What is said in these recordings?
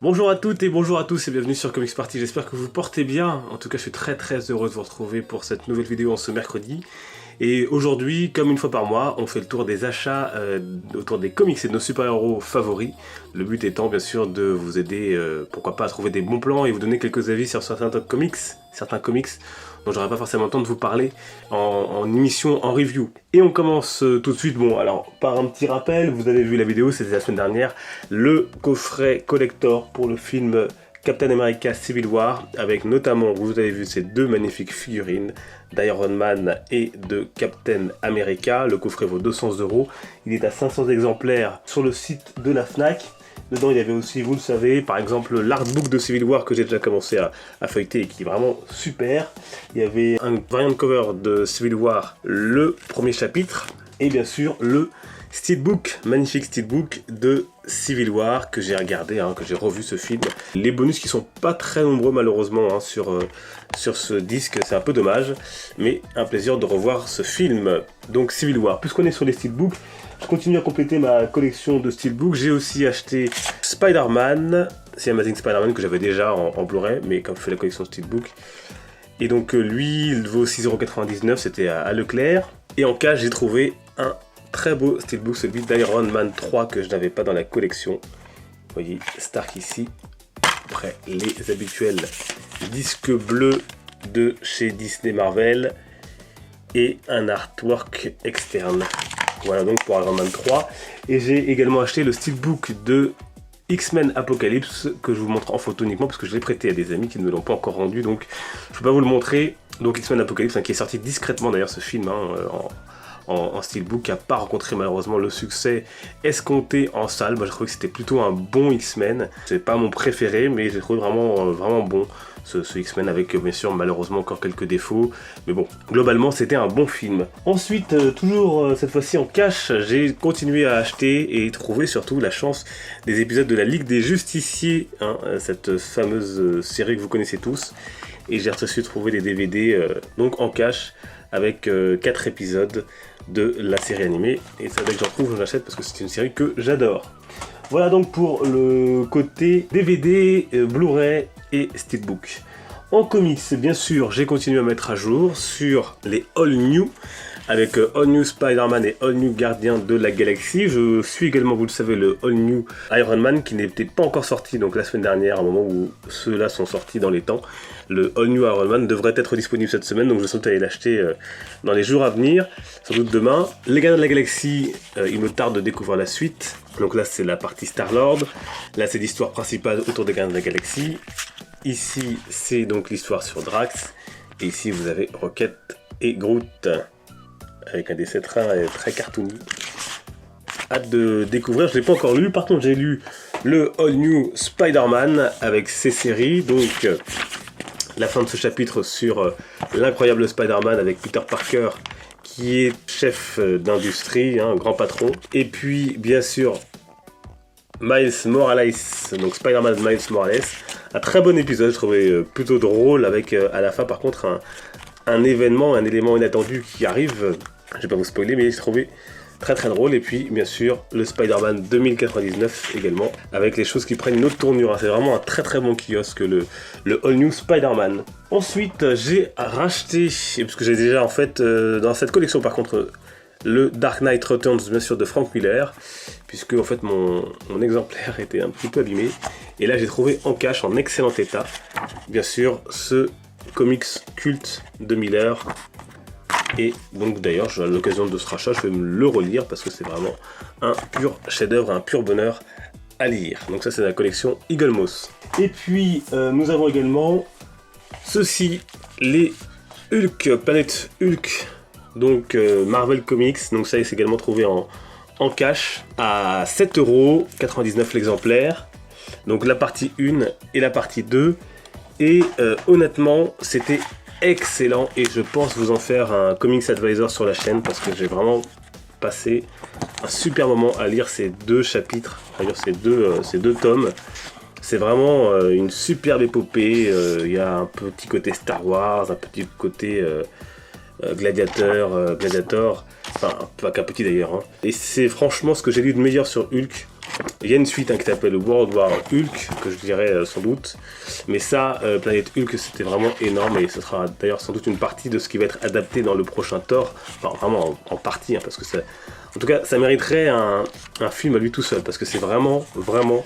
Bonjour à toutes et bonjour à tous et bienvenue sur Comics Party, j'espère que vous vous portez bien. En tout cas je suis très heureux de vous retrouver pour cette nouvelle vidéo en ce mercredi. Et aujourd'hui, comme une fois par mois, on fait le tour des achats autour des comics et de nos super-héros favoris. Le but étant bien sûr de vous aider, pourquoi pas, à trouver des bons plans et vous donner quelques avis sur certains comics dont j'aurais pas forcément le temps de vous parler en émission, en review. Et on commence tout de suite, bon alors par un petit rappel, vous avez vu la vidéo, c'était la semaine dernière, le coffret collector pour le film Captain America Civil War, avec notamment, vous avez vu ces deux magnifiques figurines d'Iron Man et de Captain America. Le coffret vaut 200 €, il est à 500 exemplaires sur le site de la Fnac. Dedans, il y avait aussi, vous le savez, par exemple, l'artbook de Civil War que j'ai déjà commencé à feuilleter et qui est vraiment super. Il y avait un variant cover de Civil War, le premier chapitre, et bien sûr, le steelbook, magnifique steelbook de Civil War que j'ai regardé, que j'ai revu ce film. Les bonus qui sont pas très nombreux malheureusement sur ce disque, c'est un peu dommage, mais un plaisir de revoir ce film. Donc Civil War, puisqu'on est sur les steelbooks, je continue à compléter ma collection de steelbooks. J'ai aussi acheté Spider-Man, c'est Amazing Spider-Man que j'avais déjà en Blu-ray, mais comme je fais la collection steelbook. Et donc lui, il vaut 6,99 €, c'était à Leclerc. Et en cas, j'ai trouvé un très beau steelbook, celui d'Iron Man 3 que je n'avais pas dans la collection. Vous voyez Stark ici. Après les habituels disques bleus de chez Disney Marvel et un artwork externe. Voilà donc pour Iron Man 3. Et j'ai également acheté le steelbook de X-Men Apocalypse que je vous montre en photo uniquement parce que je l'ai prêté à des amis qui ne me l'ont pas encore rendu, donc je ne peux pas vous le montrer. Donc X-Men Apocalypse qui est sorti discrètement d'ailleurs, ce film en steelbook, qui n'a pas rencontré malheureusement le succès escompté en salle. Moi j'ai trouvé que c'était plutôt un bon X-Men. C'est pas mon préféré, mais j'ai trouvé vraiment bon ce X-Men, avec bien sûr malheureusement encore quelques défauts, mais bon, globalement c'était un bon film. Ensuite, toujours cette fois-ci en cash, j'ai continué à acheter et trouver surtout la chance des épisodes de la Ligue des Justiciers, cette fameuse série que vous connaissez tous, et j'ai reçu trouver des DVD donc en cash avec 4 épisodes de la série animée, et ça dès que j'en trouve j'en achète parce que c'est une série que j'adore. Voilà donc pour le côté DVD, Blu-ray et steelbook. En comics, bien sûr, j'ai continué à mettre à jour sur les All New, avec All New Spider-Man et All New Gardien de la Galaxie. Je suis également, vous le savez, le All New Iron Man qui n'était pas encore sorti, donc la semaine dernière, au moment où ceux-là sont sortis dans les temps. Le All New Iron Man devrait être disponible cette semaine, donc je souhaite aller l'acheter dans les jours à venir, sans doute demain. Les Gardiens de la Galaxie, il me tarde de découvrir la suite. Donc là, c'est la partie Star-Lord. Là, c'est l'histoire principale autour des Gardiens de la Galaxie. Ici, c'est donc l'histoire sur Drax. Et ici, vous avez Rocket et Groot, avec un dessin très cartoony. Hâte de découvrir, je ne l'ai pas encore lu. Par contre, j'ai lu le All New Spider-Man avec ses séries. Donc, la fin de ce chapitre sur l'incroyable Spider-Man avec Peter Parker, qui est chef d'industrie, grand patron. Et puis, bien sûr, Miles Morales, donc Spider-Man Miles Morales. Un très bon épisode, je trouvais plutôt drôle, avec à la fin par contre un événement, un élément inattendu qui arrive. Je vais pas vous spoiler, mais j'ai trouvé très drôle. Et puis bien sûr le Spider-Man 2099 également, avec les choses qui prennent une autre tournure. C'est vraiment un très bon kiosque, le All New Spider-Man. Ensuite j'ai racheté, parce que j'ai déjà en fait dans cette collection par contre, le Dark Knight Returns, bien sûr, de Frank Miller, puisque en fait mon exemplaire était un petit peu abîmé. Et là j'ai trouvé en cash, en excellent état, bien sûr, ce comics culte de Miller. Et donc d'ailleurs, à l'occasion de ce rachat, je vais me le relire parce que c'est vraiment un pur chef-d'œuvre, un pur bonheur à lire. Donc ça, c'est la collection Eagle Moss. Et puis nous avons également ceci, les Hulk, Planète Hulk. Donc Marvel Comics, donc ça c'est également trouvé en cash à 7,99 € l'exemplaire. Donc la partie 1 et la partie 2. Et honnêtement c'était excellent et je pense vous en faire un Comics Advisor sur la chaîne parce que j'ai vraiment passé un super moment à lire ces deux chapitres, à lire ces deux tomes. C'est vraiment une superbe épopée. Il y a un petit côté Star Wars, un petit côté Gladiator, enfin pas qu'un petit d'ailleurs. Et c'est franchement ce que j'ai lu de meilleur sur Hulk. Il y a une suite qui s'appelle World War Hulk, que je dirais sans doute. Mais ça, Planète Hulk, c'était vraiment énorme. Et ce sera d'ailleurs sans doute une partie de ce qui va être adapté dans le prochain Thor. Enfin, vraiment en partie, parce que ça... En tout cas, ça mériterait un film à lui tout seul, parce que c'est vraiment, vraiment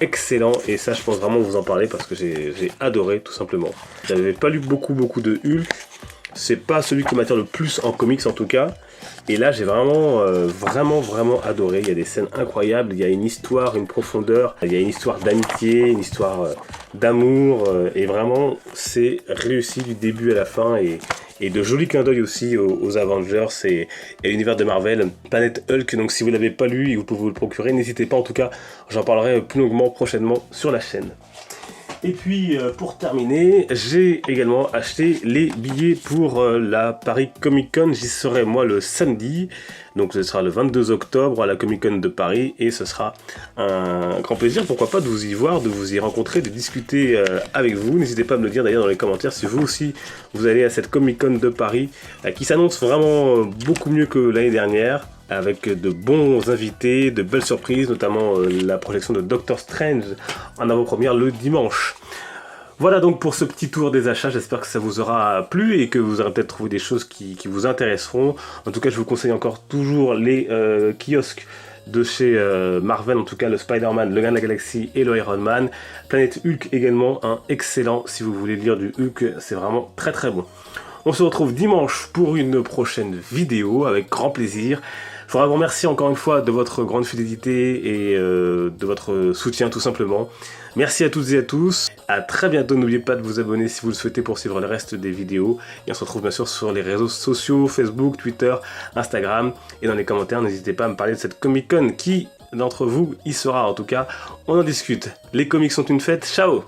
excellent. Et ça, je pense vraiment vous en parler, parce que j'ai adoré, tout simplement. Je n'avais pas lu beaucoup de Hulk. C'est pas celui qui m'attire le plus en comics, en tout cas. Et là, j'ai vraiment adoré. Il y a des scènes incroyables, il y a une histoire, une profondeur, il y a une histoire d'amitié, une histoire d'amour. Et vraiment, c'est réussi du début à la fin. Et de jolis clins d'œil aussi aux Avengers et à l'univers de Marvel. Planète Hulk, donc si vous ne l'avez pas lu et vous pouvez vous le procurer, n'hésitez pas. En tout cas, j'en parlerai plus longuement prochainement sur la chaîne. Et puis pour terminer, j'ai également acheté les billets pour la Paris Comic Con. J'y serai moi le samedi, donc ce sera le 22 octobre à la Comic Con de Paris. Et ce sera un grand plaisir, pourquoi pas, de vous y voir, de vous y rencontrer, de discuter avec vous. N'hésitez pas à me le dire d'ailleurs dans les commentaires si vous aussi vous allez à cette Comic Con de Paris qui s'annonce vraiment beaucoup mieux que l'année dernière, avec de bons invités, de belles surprises, notamment la projection de Doctor Strange en avant-première le dimanche. Voilà donc pour ce petit tour des achats, j'espère que ça vous aura plu et que vous aurez peut-être trouvé des choses qui vous intéresseront. En tout cas, je vous conseille encore toujours les kiosques de chez Marvel, en tout cas le Spider-Man, le Gars de la Galaxie et le Iron Man. Planète Hulk également, excellent si vous voulez lire du Hulk, c'est vraiment très bon. On se retrouve dimanche pour une prochaine vidéo avec grand plaisir. Je voudrais vous remercier encore une fois de votre grande fidélité et de votre soutien tout simplement. Merci à toutes et à tous. À très bientôt. N'oubliez pas de vous abonner si vous le souhaitez pour suivre le reste des vidéos. Et on se retrouve bien sûr sur les réseaux sociaux, Facebook, Twitter, Instagram. Et dans les commentaires, n'hésitez pas à me parler de cette Comic Con. Qui d'entre vous y sera en tout cas? On en discute. Les comics sont une fête. Ciao!